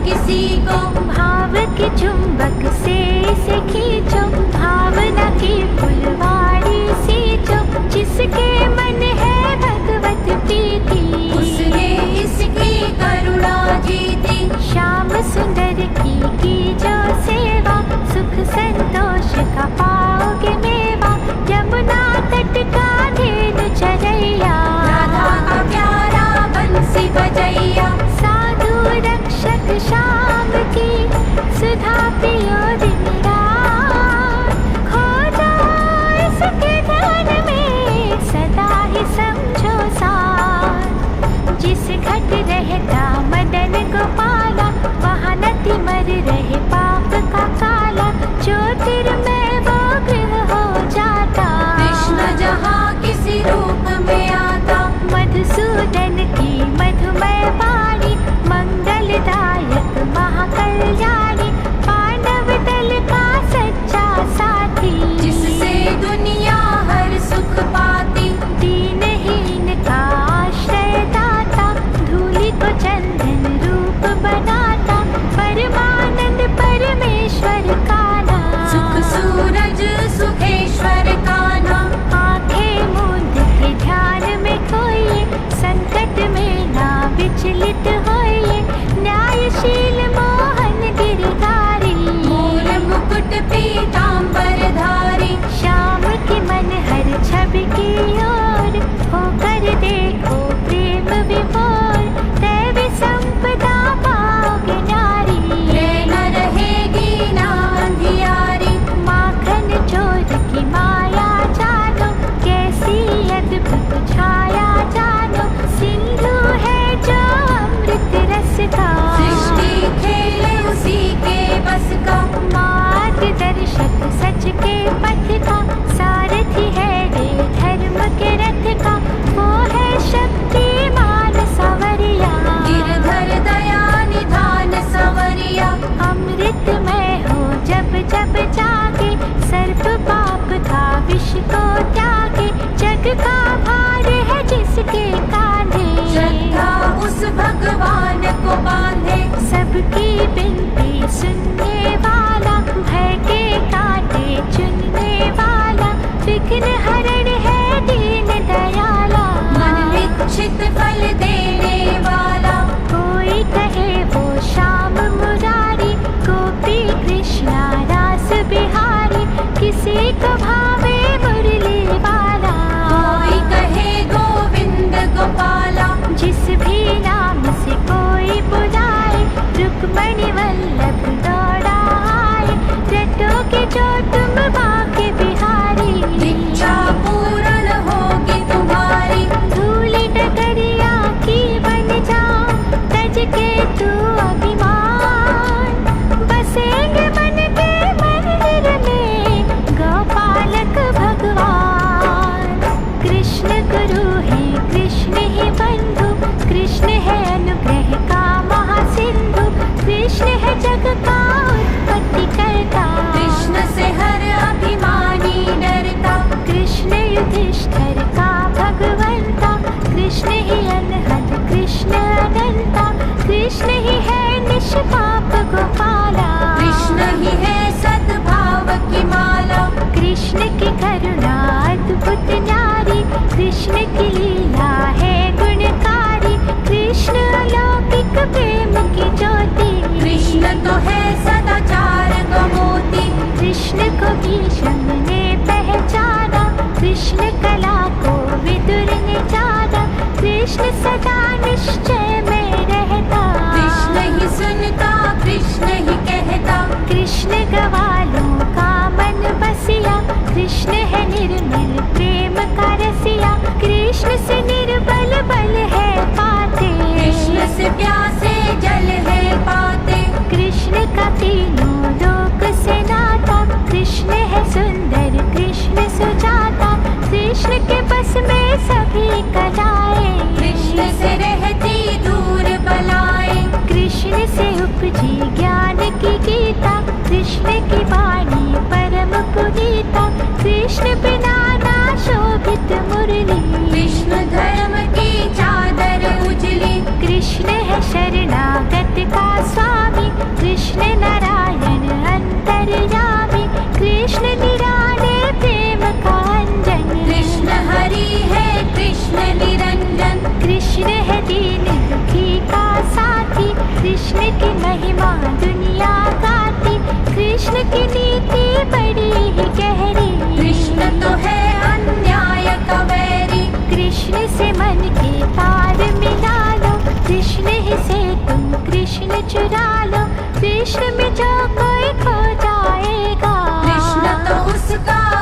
किसी को, भाव के चुंबक से इसे खींचो, भावना की फुलवारी सींचो, जिसके मन है भगवत प्रीति, उसने इसकी करुणा जीती। श्याम सुंदर की जो सेवा, सुख संतोष का पाओगे मेवा, यमुना तट का धेनु चरैया, राधा का प्यारा बंसी बजैया, साधु रक्षक श्याम की सुधा पियो दिन रात, खो जाओ इसके ध्यान में सदा ही समझो साथ, जिस घट रहता मदन गोपाला, वहाँ नति मर रहे पाप का काला, ज्योतिर्मय वो गृह हो जाता, कृष्ण जहाँ किसी रूप में आता, मधुसूदन की मधुमय वाणी, मंगलदायक महाकल्याणी, पांडव दल का सच्चा साथी, जिससे दुनिया हर सुख पाती। दीनहीन का आश्रय दाता, धूलि को चंदन रूप बनाता, परमानंद परमेश्वर का नाम, सुख सूरज सुखेश्वर का नाम, आंखें मूंद के ध्यान में खोइए, संकट में ना विचलित होइए, न्यायशील मोहन गिरधारी, मूल मुकुट पीतांबर धारी, श्याम की मन हर छवि की ओर, होकर देखो प्रेम विभोर, दैवी संपदा पाओगे नारी, प्रेम रहेगी ना अंधियारी। माखन चोर की माया जानो, कैसी अद्भुत छाया जानो, सिंधु है जो अमृत रस का, सृष्टि खेल उसी के बस का, मार्गदर्शक सच के पथ का, सारथी है रे धर्म के रथ का, वो है शक्तिमान सवरिया, गिरधर दया निधान सवरिया, अमृतमय हो जब जब जागे, सर्प पाप का विष को त्यागे, जग का भार है जिसके कांधे, श्रद्धा उस भगवान को बांधे, सबकी बिनती सुनने वाला, भय के कांटे चुनने वाला, विघ्न हरण है दीन दयाला, मन इच्छित फल देने वाला, कोई कहे वो श्याम मुरारी, गोपी कृष्णा रास बिहारी, किसी को भावे मुरली वाला, कोई कहे गोविंद गोपाला, जिस भी नाम से कोई बुलाए, रुक्मणी वल्लभ दौड़ा आए, रटोगे जो तुम बाके बिहारी, इच्छा पूर्ण होगी तुम्हारी। धूलि डगरिया की बन जाओ, तज के तू अभिमान, बसेंगे मन के मंदिर में गोपालक भगवान, कृष्ण गुरु है कृष्ण ही बंधु, कृष्ण है अनुग्रह का महासिंधु, कृष्ण है जग का उत्पत्ति करता, कृष्ण से हर अभिमानी डरता, कृष्ण युधिष्ठिर का भगवंता, कृष्ण ही अनहद कृष्ण अनंता, कृष्ण ही है निष्पाप गोपाला, कृष्ण ही है सद्भाव की माला, कृष्ण की करुणा अद्भुत न्यारी, कृष्ण की लीला है गुणकारी, कृष्ण अलौकिक प्रेम की ज्योति, कृष्ण तो है सदाचार का मोती, कृष्ण को भीष्म ने पहचाना, कृष्ण कला को विदुर ने जाना, कृष्ण सदा निश्चय में रहता, कृष्ण ही सुनता कृष्ण ही कहता, कृष्ण गवालों का मन बसिया, कृष्ण है निर्मल प्रेम का रसिया, कृष्ण से निर्बल बल है पाते, कृष्ण से प्यासे जल है पाते, कृष्ण में चुरा लो, विश्व में जो कोई खो जाएगा। कृष्ण तो उसका